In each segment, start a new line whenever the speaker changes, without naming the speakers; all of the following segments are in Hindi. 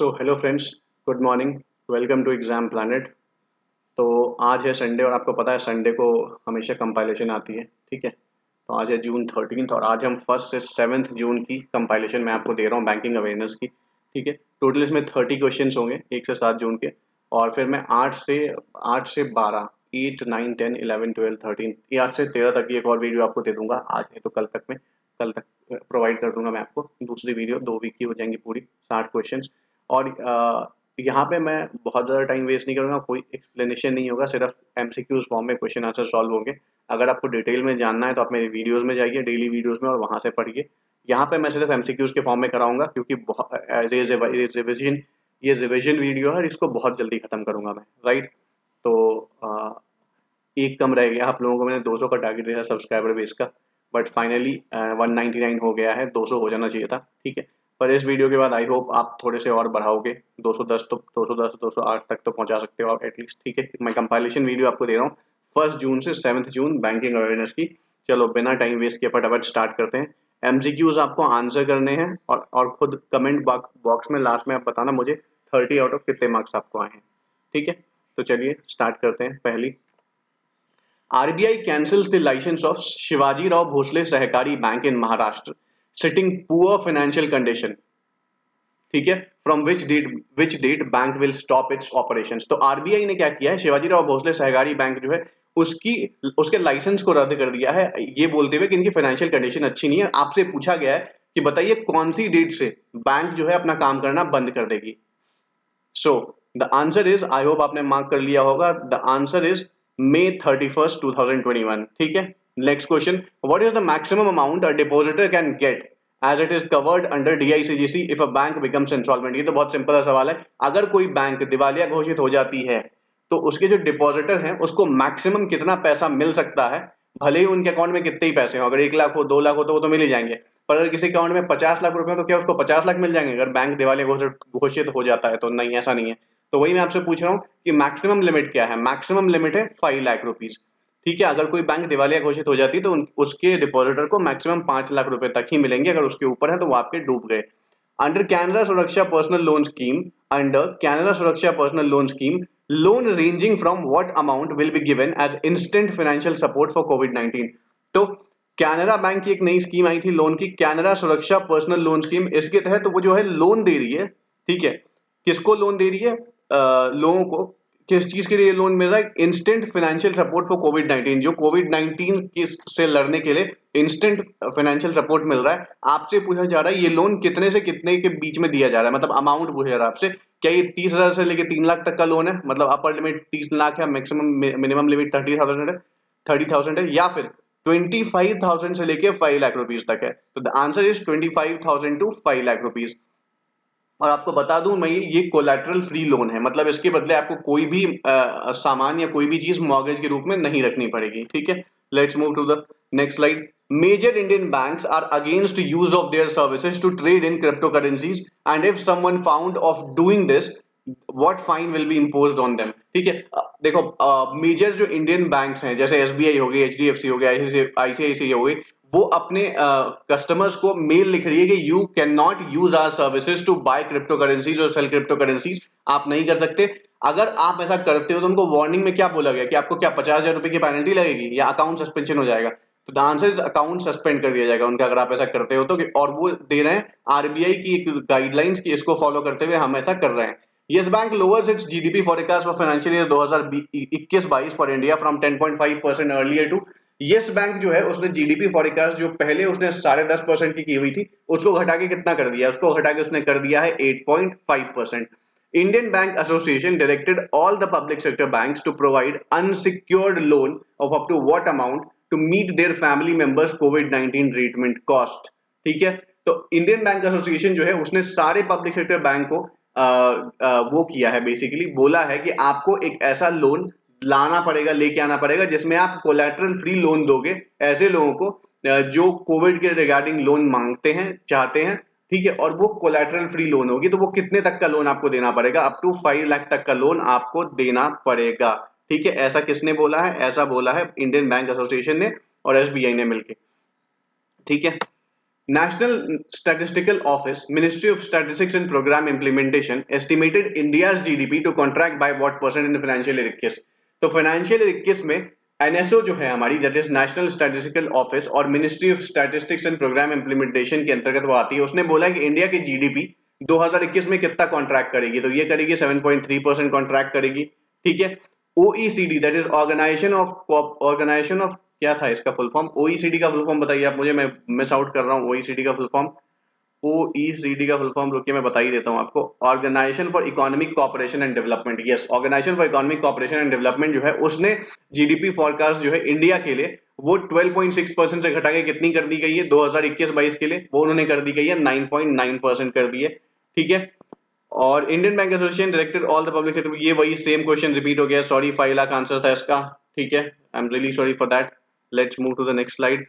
So hello friends, good morning. Welcome to exam planet. तो आज है संडे और आपको पता है संडे को हमेशा कंपाइलेशन आती है। ठीक है, तो आज है जून 13 और आज हम 1 से 7 जून की कंपाइलेशन मैं आपको दे रहा हूँ बैंकिंग अवेयरनेस की। ठीक है, टोटल इसमें 30 क्वेश्चन होंगे 1 से 7 जून के। और फिर मैं 8 से 12 8 9 10 11 12 13 ये 8 से 13 तक की एक और वीडियो आपको दे दूंगा। आज है तो कल तक प्रोवाइड कर दूंगा मैं आपको दूसरी वीडियो। 2 वीक की हो जाएंगी पूरी 60 क्वेश्चन। और यहाँ पे मैं बहुत ज़्यादा टाइम वेस्ट नहीं करूँगा, कोई एक्सप्लेनेशन नहीं होगा, सिर्फ एमसीक्यूज फॉर्म में क्वेश्चन आंसर सॉल्व होंगे। अगर आपको डिटेल में जानना है तो आप मेरी वीडियोस में जाइए, डेली वीडियोस में, और वहाँ से पढ़िए। यहाँ पे मैं सिर्फ एमसीक्यूज के फॉर्म में कराऊंगा क्योंकि ये रिविजन वीडियो है और इसको बहुत जल्दी खत्म करूंगा मैं। राइट, तो एक कम रह गया आप लोगों को, मैंने 200 का टारगेट दिया था सब्सक्राइबर बेस का, बट फाइनली 199 हो गया है, 200 हो जाना चाहिए था। ठीक है, पर इस वीडियो के बाद आई होप आप थोड़े से और बढ़ाओगे, 210 तो 208 तक तो पहुंचा सकते हो आप एटलीस्ट। ठीक है, मैं कंपाइलेशन वीडियो आपको दे रहा हूँ 1 जून से 7 जून बैंकिंग अवेयरनेस की। चलो बिना टाइम वेस्ट किए फटाफट स्टार्ट करते हैं। एमसीक्यूज आपको आंसर करने हैं और खुद कमेंट बॉक्स में लास्ट में आप बताना मुझे 30 आउट ऑफ कितने मार्क्स आपको आए हैं। ठीक है, तो चलिए स्टार्ट करते हैं। पहली, RBI cancels the license of Shivaji Rao Bhosle Sahakari Bank in Maharashtra, citing poor financial condition. ठीक है, from which date bank will stop its operations. तो आरबीआई ने क्या किया है, शिवाजी राव भोसले सहकारी बैंक जो है उसकी उसके लाइसेंस को रद्द कर दिया है, ये बोलते हुए कि इनकी फाइनेंशियल कंडीशन अच्छी नहीं है। आपसे पूछा गया है कि बताइए कौन सी डेट से बैंक जो है अपना काम करना बंद कर देगी। So the answer is, I hope आपने मार्क कर लिया होगा, the answer is May 31st 2021। ठीक है, next question, what is the maximum amount a depositor can get as it is covered under DICGC if a bank becomes insolvent. ये तो बहुत सिंपल सा सवाल है। अगर कोई बैंक दिवालिया घोषित हो जाती है तो उसके जो डिपॉजिटर हैं उसको मैक्सिमम कितना पैसा मिल सकता है, भले ही उनके अकाउंट में कितने ही पैसे हो। अगर 1 लाख हो 2 लाख हो तो वो तो मिल ही जाएंगे, पर अगर किसी अकाउंट में 50 लाख रुपए हो तो क्या उसको 50 लाख मिल जाएंगे अगर बैंक दिवालिया घोषित हो जाता है? तो नहीं, ऐसा नहीं है। तो वही मैं आपसे पूछ रहा हूँ कि मैक्सिमम लिमिट क्या है। मैक्सिमम लिमिट है 5 लाख रुपीज। ठीक है, अगर कोई बैंक दिवालिया घोषित हो जाती है तो उसके डिपॉजिटर को मैक्सिमम 5 लाख रुपए तक ही मिलेंगे, अगर उसके ऊपर है तो वो आपके डूब गए। Under Canara Suraksha personal loan scheme, under Canara Suraksha personal loan scheme, loan ranging from what amount will be given as instant financial support for कोविड-19। तो कैनरा बैंक की एक नई स्कीम आई थी लोन की, Canara Suraksha personal loan scheme. इसके तहत तो वो जो है लोन दे रही है। ठीक है, किसको लोन दे रही है? लोगों को। किस चीज के लिए लोन मिल रहा है? इंस्टेंट फाइनेंशियल सपोर्ट फॉर कोविड-19। जो कोविड-19 से लड़ने के लिए इंस्टेंट फाइनेंशियल सपोर्ट मिल रहा है। आपसे पूछा जा रहा है ये लोन कितने से कितने के बीच में दिया जा रहा है, मतलब अमाउंट पूछा जा रहा है आपसे। क्या ये 30,000 से लेके 3 लाख तक का लोन है, मतलब अपर लिमिट 30 लाख है, मैक्सिमम मिनिमम लिमिट 30,000 है, या फिर 25,000 से लेके 5 लाख रुपीज तक है? तो the answer is 25,000 to 5 lakh rupees. और आपको बता दूं मैं, ये कोलैटरल फ्री लोन है, मतलब इसके बदले आपको कोई भी सामान या कोई भी चीज मॉर्गेज के रूप में नहीं रखनी पड़ेगी। ठीक है, let's move to the next slide. Major Indian banks are against use of their services to trade in crypto currencies and if someone found of doing this what fine will be imposed on them. ठीक है, देखो मेजर जो इंडियन बैंक्स हैं जैसे एसबीआई हो गई, एचडीएफसी हो गया, आईसीआईसीआई हो गई, वो अपने कस्टमर्स को मेल लिख रही है कि you can not use our services to buy crypto currencies और सेल क्रिप्टो करेंसीज। आप नहीं कर सकते। अगर आप ऐसा करते हो तो उनको वार्निंग में क्या बोला गया कि आपको क्या 50,000 रुपए की पेनल्टी लगेगी या अकाउंट सस्पेंशन हो जाएगा? तो the answer is account suspend कर दिया जाएगा उनका, अगर आप ऐसा करते हो तो। और वो दे रहे हैं आरबीआई की एक गाइडलाइंस की, इसको फॉलो करते हुए हम ऐसा कर रहे हैं। Yes Bank lowers its GDP forecast for financial year 2021-22 for India from 10.5% earlier to, yes bank जो है उसने जीडीपी फॉरकास्ट जो पहले उसने 10.5% की हुई थी उसको घटा के कितना कर दिया? उसको घटा के उसने कर दिया है 8.5%। Indian bank association directed all the public sector banks to provide unsecured loan of up to what amount to meet their family members कोविड-19 ट्रीटमेंट कॉस्ट। ठीक है, तो इंडियन बैंक एसोसिएशन जो है उसने सारे पब्लिक सेक्टर बैंक को वो किया है, बेसिकली बोला है कि आपको एक ऐसा लोन लाना पड़ेगा, लेके आना पड़ेगा जिसमें आप कोलैटरल फ्री लोन दोगे ऐसे लोगों को जो कोविड के रिगार्डिंग लोन मांगते हैं, चाहते हैं। ठीक है, और वो कोलैटरल फ्री लोन होगी। तो वो कितने तक का लोन आपको देना पड़ेगा? अप टू 5 लाख तक का लोन आपको देना पड़ेगा। ठीक है, ऐसा किसने बोला है? ऐसा बोला है इंडियन बैंक एसोसिएशन ने और एसबीआई ने मिलकर। ठीक है, National Statistical Office, Ministry of Statistics and Program Implementation estimated India's GDP to contract by what percent in financial year 21। तो फाइनेंशियल ईयर 21 में एनएसओ जो है हमारी, that is national statistical office और ministry of statistics and programme implementation के अंतर्गत वो आती है, उसने बोला कि इंडिया की जीडीपी 2021 में कितना कॉन्ट्रैक्ट करेगी, तो ये करेगी 7.3% कॉन्ट्रैक्ट करेगी। ठीक है। OECD that is organisation of क्या था इसका फुल फॉर्म, ओईसीडी का फुल फॉर्म बताइए आप मुझे, मैं मिस आउट कर रहा हूँ ओईसीडी का फुल फॉर्म। ओईसीडी का फुल फॉर्म रुकिए मैं बता ही देता हूँ आपको, organisation for economic cooperation and development. Yes, organisation for economic cooperation and development जो है उसने जीडीपी फॉरकास्ट जो है इंडिया के लिए वो 12.6% से घटा के कितनी कर दी गई है 2021-22 के लिए, वो उन्होंने कर दी गई है 9.9% कर दी है। ठीक है। और Indian bank association directed all the public sector, ये वही सेम क्वेश्चन रिपीट हो गया, सॉरी 5 लाख आंसर था इसका। ठीक है, I am really sorry for that. Let's move to the next slide.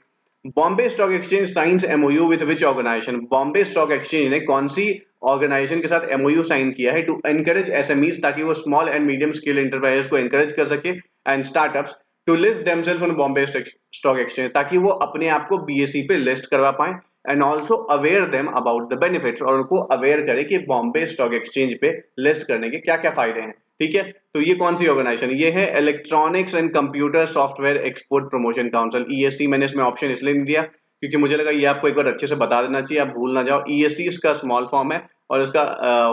Bombay stock exchange signs MOU with which organisation, Bombay stock exchange ने कौन सी ऑर्गेनाइजेशन के साथ एमओयू साइन किया है टू एनकरेज एसएमईज, ताकि वो small and medium scale enterprises को एनकरेज कर सके and startups to list themselves on Bombay stock exchange, ताकि वो अपने आप को बीएसई पे लिस्ट करवा पाए and also aware them about the benefits, और उनको अवेयर करे कि बॉम्बे स्टॉक एक्सचेंज पे लिस्ट करने के क्या क्या फायदे हैं। ठीक है। तो ये कौन सी ऑर्गेनाइजेशन, ये है electronics and computer software export promotion council, ESC. मैंने इसमें ऑप्शन इसलिए नहीं दिया क्योंकि मुझे लगा ये आपको एक बार अच्छे से बता देना चाहिए, आप भूल ना जाओ। ईएससी इसका स्मॉल फॉर्म है और इसका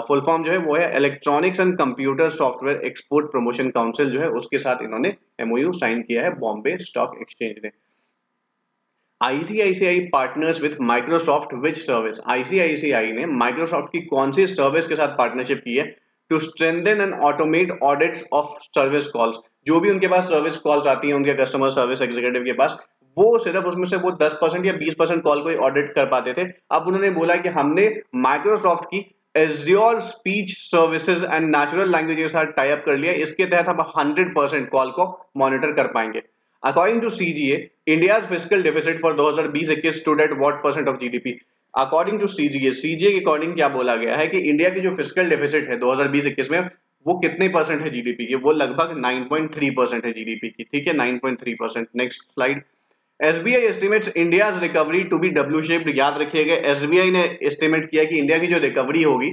फुल फॉर्म जो है वो है electronics and computer software export promotion council, जो है उसके साथ इन्होंने एमओयू साइन किया है बॉम्बे स्टॉक एक्सचेंज ने। ICICI partners with Microsoft which service, ICICI ने माइक्रोसॉफ्ट की कौन सी सर्विस के साथ पार्टनरशिप की है to strengthen and automate audits of service calls, जो भी उनके पास सर्विस कॉल्स आती हैं उनके कस्टमर सर्विस एग्जीक्यूटिव के पास, वो सिर्फ उसमें से वो 10% या 20% कॉल को ही ऑडिट कर पाते थे। अब उन्होंने बोला कि हमने माइक्रोसॉफ्ट की azure speech services and natural language के साथ टाई अप कर लिया, इसके तहत हम 100% कॉल को मॉनिटर कर पाएंगे। According to CGA, India's fiscal deficit for 2020-21 stood at what percent of GDP? According to CGA के अकॉर्डिंग क्या बोला गया है कि इंडिया की जो फिस्कल डेफिसिट है 2020-21 में वो कितने परसेंट है जीडीपी की, वो लगभग 9.3% है जीडीपी की। ठीक है, 9.3%। Next slide. SBI estimates India's recovery to be W shaped, याद रखिएगा एसबीआई ने एस्टिमेट किया कि इंडिया की जो रिकवरी होगी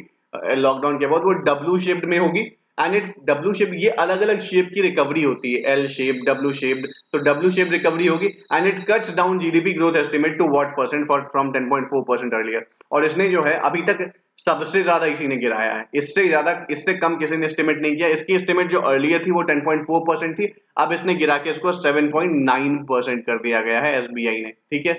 लॉकडाउन के बाद वो डब्ल्यू शेप्ड में होगी एंड इट डब्ल्यू शेप, ये अलग अलग शेप की रिकवरी होती है, एल शेप, डब्ल्यू शेप्ड, तो डब्ल्यू शेप रिकवरी होगी and it cuts down GDP growth estimate to what percent for from 10.4% earlier. और इसने जो है अभी तक सबसे ज्यादा इसी ने गिराया है, इससे ज्यादा इससे कम किसी ने एस्टिमेट नहीं किया। इसकी एस्टिमेट जो अर्लियर थी वो 10.4% थी, अब इसने गिरा के इसको 7.9% कर दिया गया है एसबीआई ने। ठीक है।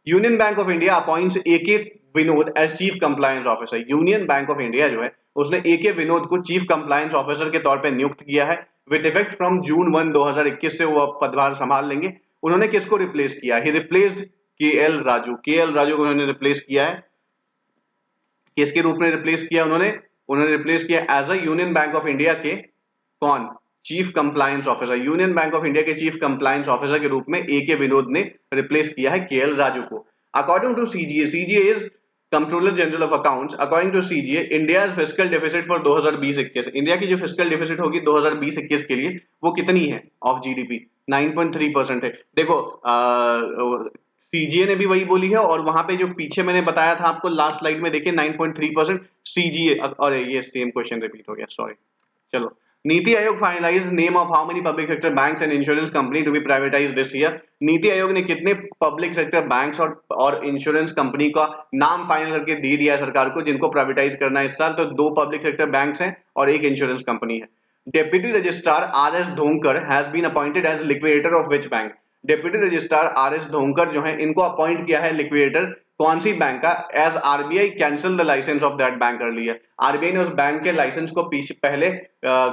Union Bank of India appoints AK Vinod as chief compliance officer, Union Bank of India जो है उसने एके विनोद को चीफ कंप्लायंस ऑफिसर के तौर पे नियुक्त किया है विद इफेक्ट फ्रॉम जून 1 2021 से वो पदभार संभाल लेंगे। उन्होंने किसको रिप्लेस किया, he replaced K L Raju, K L Raju को उन्होंने रिप्लेस किया है, किसके रूप में रिप्लेस किया उन्होंने रिप्लेस किया as a Union Bank of India के कौन, chief compliance officer, Union Bank of India के चीफ कंप्लायंस ऑफिसर के रूप में एके विनोद ने रिप्लेस किया है केएल राजू को। According to CGA, CGA is controller general of accounts, according to CGA India's fiscal deficit for 2020-21, India की जो फिस्कल डेफिसिट होगी 2020-21 के लिए वो कितनी है ऑफ जीडीपी, 9.3% है। देखो सीजीए ने भी वही बोली है और वहां पे जो पीछे मैंने बताया था आपको लास्ट स्लाइड में देखिए 9.3% सीजीए, और ये सेम क्वेश्चन रिपीट हो गया, सॉरी। चलो, NITI Aayog finalise name of how many public sector banks and insurance company to be privatised this year, NITI Aayog ने कितने पब्लिक सेक्टर बैंक्स और इंश्योरेंस कंपनी का नाम फाइनल करके दे दिया है सरकार को जिनको प्राइवेटाइज करना है इस साल, तो 2 पब्लिक सेक्टर बैंक्स हैं और एक इंश्योरेंस कंपनी है। Deputy registrar R S Dhonkar has been appointed as liquidator of which bank, deputy registrar R S Dhonkar जो है इनको अपॉइंट किया है लिक्विडेटर कौन सी बैंक का, as RBI cancel the licence of that bank earlier, RBI ने उस बैंक के लाइसेंस को पहले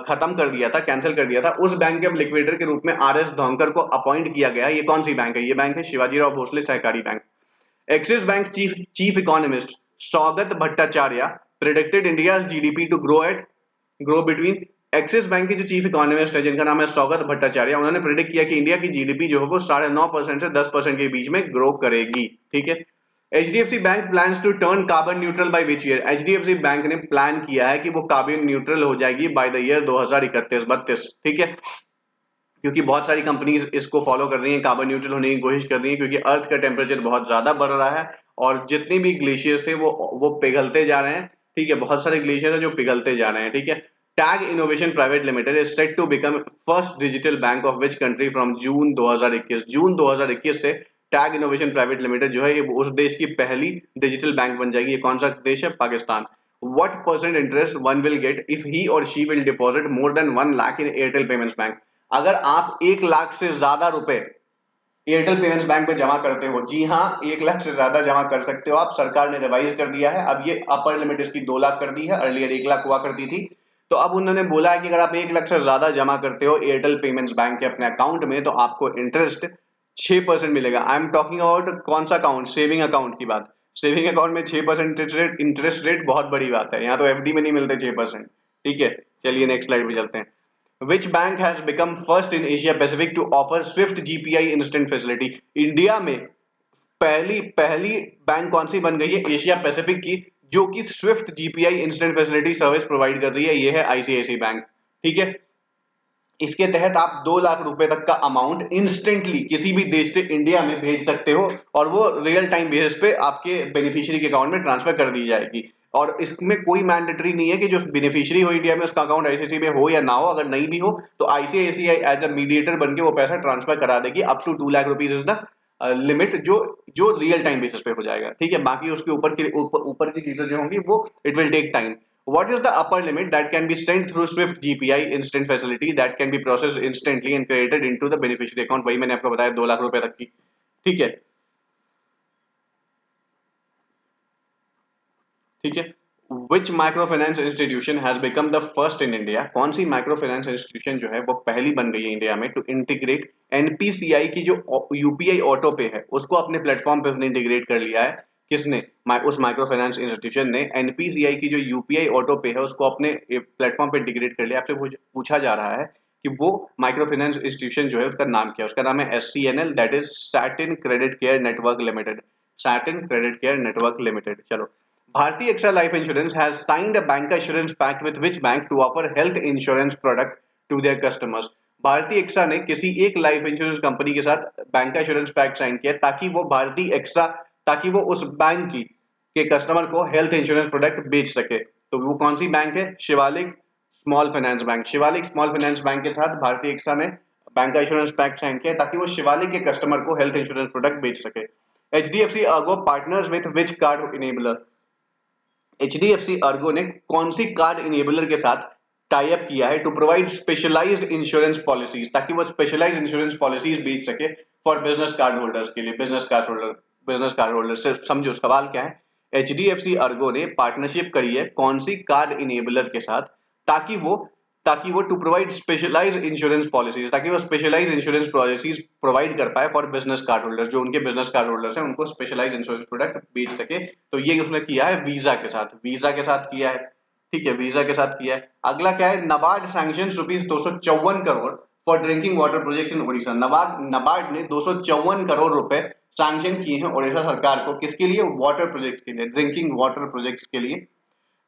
खत्म कर दिया था, कैंसिल कर दिया था, उस बैंक के लिक्विडेटर के रूप में आर एस धोंकर को अपॉइंट किया गया। ये कौन सी बैंक है, ये बैंक है Shivajirao Bhosale Sahakari bank. Axis bank chief economist Swagat Bhattacharya predicted India's GDP to grow between, Axis bank के जो चीफ इकोनॉमिस्ट है जिनका नाम है स्वागत भट्टाचार्य, उन्होंने प्रेडिक्ट किया कि इंडिया की जीडीपी जो है वो 9.5% से 10% के बीच में ग्रो करेगी। ठीक है। HDFC bank plans to turn carbon neutral by which year, HDFC bank ने प्लान किया है कि वो कार्बन न्यूट्रल हो जाएगी बाय द ईयर 2031-32। ठीक है, क्योंकि बहुत सारी कंपनीज इसको फॉलो कर रही हैं, कार्बन न्यूट्रल होने की कोशिश कर रही हैं, क्योंकि अर्थ का टेम्परेचर बहुत ज्यादा बढ़ रहा है और जितने भी ग्लेशियर्स थे वो पिघलते जा रहे हैं, ठीक है, बहुत सारे ग्लेशियर है जो पिघलते जा रहे हैं, ठीक है। Tag innovation private limited is set to become first digital bank of which country from June 2021। June 2021 से टैग इनोवेशन प्राइवेट लिमिटेड जो है ये उस देश की पहली डिजिटल बैंक बन जाएगी। ये कौन सा देश है? Pakistan. What percent interest one will get if he or she will deposit more than 1 lakh in Airtel payments bank? अगर आप 1 लाख से ज्यादा रुपए एयरटेल पेमेंट्स बैंक में जमा करते हो, जी हाँ, 1 लाख से ज्यादा जमा कर सकते हो आप। सरकार ने रिवाइज कर दिया है, अब ये अपर लिमिट इसकी 2 लाख कर दी है, अर्लियर 1 लाख हुआ करती थी। तो अब उन्होंने बोला है कि अगर आप 1 लाख से ज्यादा जमा करते हो एयरटेल पेमेंट्स बैंक के अपने अकाउंट में तो आपको इंटरेस्ट 6% मिलेगा। आई एम टॉकिंग अबाउट कौन सा अकाउंट? सेविंग अकाउंट की बात। सेविंग अकाउंट में 6% इंटरेस्ट रेट बहुत बड़ी बात है, यहाँ तो एफडी में नहीं मिलते 6%, ठीक है। चलिए नेक्स्ट स्लाइड पे चलते हैं। Which bank has become first in Asia Pacific to offer Swift GPI instant facility? India में पहली पहली बैंक कौन सी बन गई है एशिया पैसिफिक की जो कि Swift GPI instant facility service provide कर रही है? ये है आईसीआईसीआई बैंक, ठीक है। इसके तहत आप 2 लाख रुपए तक का अमाउंट इंस्टेंटली किसी भी देश से इंडिया में भेज सकते हो और वो रियल टाइम बेसिस पे आपके बेनिफिशियरी के अकाउंट में ट्रांसफर कर दी जाएगी। और इसमें कोई मैंडेटरी नहीं है कि जो बेनिफिशियरी हो इंडिया में उसका अकाउंट आईसीआईसीआई में हो या ना हो। अगर नहीं भी हो तो आईसीआईसीआई एज अ मीडिएटर बन के वो पैसा ट्रांसफर करा देगी। Up to 2 lakh rupees is the limit जो जो रियल टाइम बेसिस पे हो जाएगा, ठीक है। बाकी उसके ऊपर की चीजें जो होंगी वो it will take time. What is the upper limit that can be sent through Swift GPI instant facility that can be processed instantly and credited into the beneficiary account? वही मैंने आपको बताया 2 लाख रुपए तक की, ठीक है, ठीक है। Which microfinance institution has become the first in India? कौन सी माइक्रोफाइनेंस इंस्टीट्यूशन जो है वो पहली बन गई है इंडिया में टू इंटीग्रेट एनपीसीआई की जो यूपीआई ऑटो पे है उसको अपने प्लेटफॉर्म पे उसने इंटीग्रेट कर लिया है। किसने? उस माइक्रो फाइनेंस इंस्टीट्यूशन ने एनपीसीआई की जो यूपीआई ऑटो पे है उसको अपने प्लेटफॉर्म पे इंटीग्रेट कर लिया। आपसे पूछा जा रहा है कि वो माइक्रो फाइनेंस इंस्टीट्यूशन जो है उसका नाम क्या है? उसका नाम है SCNL, that is Satin credit care network limited. Satin credit care network limited. चलो, Bharti AXA Life Insurance has signed a bank assurance pact with which bank to offer health insurance product to their customers? Bharti AXA ने किसी एक लाइफ इंश्योरेंस कंपनी के साथ बैंक इंश्योरेंस पैक्ट साइन किया ताकि वो उस बैंक की के कस्टमर को हेल्थ इंश्योरेंस प्रोडक्ट बेच सके। तो वो कौन सी बैंक है? Shivalik small finance bank. Shivalik small finance bank के साथ भारती एक्सा ने बैंक इंश्योरेंस पैक्ट साइन किया ताकि वो शिवालिक के कस्टमर को हेल्थ इंश्योरेंस प्रोडक्ट बेच सके। HDFC Ergo partners with which card enabler? HDFC Ergo ने कौन सी कार्ड इनेबलर के साथ टाई अप किया है to provide specialised insurance policies, ताकि वो स्पेशलाइज्ड इंश्योरेंस पॉलिसीज बेच सके फॉर बिजनेस कार्ड होल्डर्स के लिए। बिजनेस कार्ड होल्डर्स से समझो सवाल क्या है। एचडीएफसी अर्गो ने पार्टनरशिप करी है कौन सी कार्ड इनेबलर के साथ ताकि वो to provide specialised insurance policies, ताकि वो स्पेशलाइज्ड इंश्योरेंस पॉलिसीज प्रोवाइड कर पाए फॉर बिजनेस कार्ड होल्डर्स, जो उनके बिजनेस कार्ड होल्डर्स हैं उनको स्पेशलाइज्ड इंश्योरेंस प्रोडक्ट बेच सके। तो ये उसने किया है वीजा के साथ, वीजा के साथ किया है, ठीक है, वीजा के साथ किया है। अगला क्या है? NABARD sanction rupees 254 crore for drinking water projects in Odisha. NABARD ने 254 करोड़ रुपए सैंक्शन किए हैं ओडिशा सरकार को, किसके लिए? वाटर प्रोजेक्ट के लिए, ड्रिंकिंग वाटर प्रोजेक्ट्स के लिए।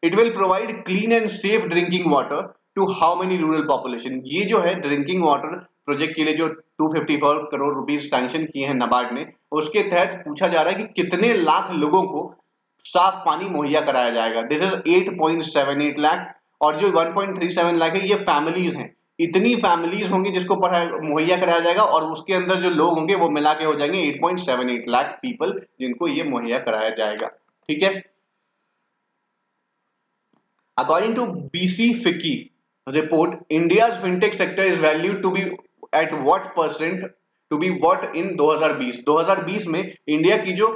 It will provide clean and safe drinking water to how many rural population? ये जो है ड्रिंकिंग वाटर प्रोजेक्ट के लिए जो 254 करोड़ रुपीस सैंक्शन किए हैं नबार्ड ने, उसके तहत पूछा जा रहा है कि कितने लाख लोगों को साफ पानी मुहैया कराया जाएगा। दिस इज 8.78 लाख, और जो 1.37 लाख है ये फैमिलीज हैं। इतनी फैमिलीज होंगी जिसको मुहैया कराया जाएगा, और उसके अंदर जो लोग होंगे वो मिला के हो जाएंगे 8.78 लाख पीपल जिनको ये मुहैया कराया जाएगा, ठीक है। According to BC FICCI report, India's fintech sector is valued to be at what percent to be what in 2020? 2020 में इंडिया की जो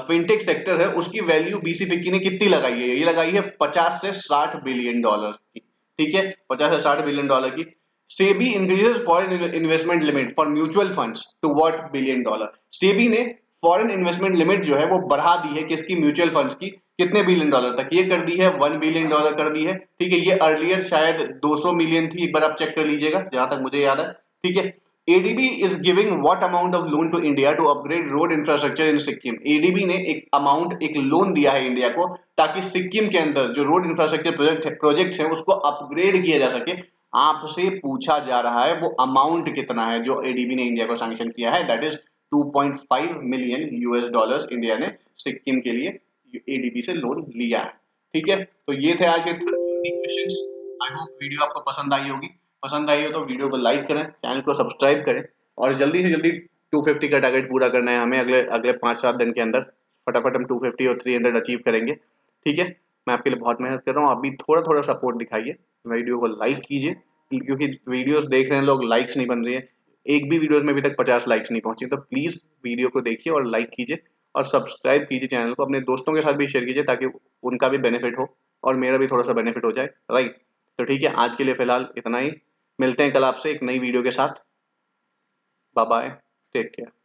फिनटेक सेक्टर है उसकी वैल्यू बीसी फिक्की ने कितनी लगाई है? ये लगाई है 50 से 60 बिलियन डॉलर की, ठीक है, 50 से 60 बिलियन डॉलर की। SEBI increases foreign investment limit for mutual funds to what billion dollar? SEBI ने फॉरेन इन्वेस्टमेंट लिमिट जो है वो बढ़ा दी है किसकी? म्यूचुअल फंड्स की। कितने बिलियन डॉलर तक? ये कर दी है 1 बिलियन डॉलर कर दी है, ठीक है। ये अर्लियर शायद 200 मिलियन थी, एक बार आप चेक कर लीजिएगा जहां तक मुझे याद है, ठीक है। ADB is giving what amount of loan to India to upgrade road infrastructure in Sikkim? ADB ने एक लोन दिया है इंडिया को ताकि सिक्किम के अंदर जो रोड इंफ्रास्ट्रक्चर प्रोजेक्ट्स हैं उसको अपग्रेड किया जा सके। आपसे पूछा जा रहा है वो अमाउंट कितना है जो एडीबी ने इंडिया को सैंक्शन किया है, that is 2.5 million US dollars India ने सिक्किम के लिए एडीबी से लोन लिया है। ठीक है, तो ये थे आज के 30 क्वेश्चंस। आई होप वीडियो आपको पसंद आई होगी। पसंद आई हो तो वीडियो को लाइक करें, चैनल को सब्सक्राइब करें और जल्दी से जल्दी 250 का टारगेट पूरा करना है हमें अगले अगले 5-7 दिन के अंदर। फटाफट हम 250 और 300 अचीव करेंगे। ठीक है, मैं आपके लिए बहुत मेहनत कर रहा हूँ, आप भी थोड़ा थोड़ा सपोर्ट दिखाइए, वीडियो को लाइक कीजिए क्योंकि वीडियोस देख रहे हैं लोग, लाइक्स नहीं बन रही है। एक भी वीडियोस में अभी तक 50 लाइक्स नहीं पहुंची, तो प्लीज वीडियो को देखिए और लाइक कीजिए और सब्सक्राइब कीजिए चैनल को, अपने दोस्तों के साथ भी शेयर कीजिए ताकि उनका भी बेनिफिट हो और मेरा भी थोड़ा सा बेनिफिट हो जाए। राइट, तो ठीक है, आज के लिए फिलहाल इतना ही। मिलते हैं कल आपसे एक नई वीडियो के साथ। Bye bye, take care.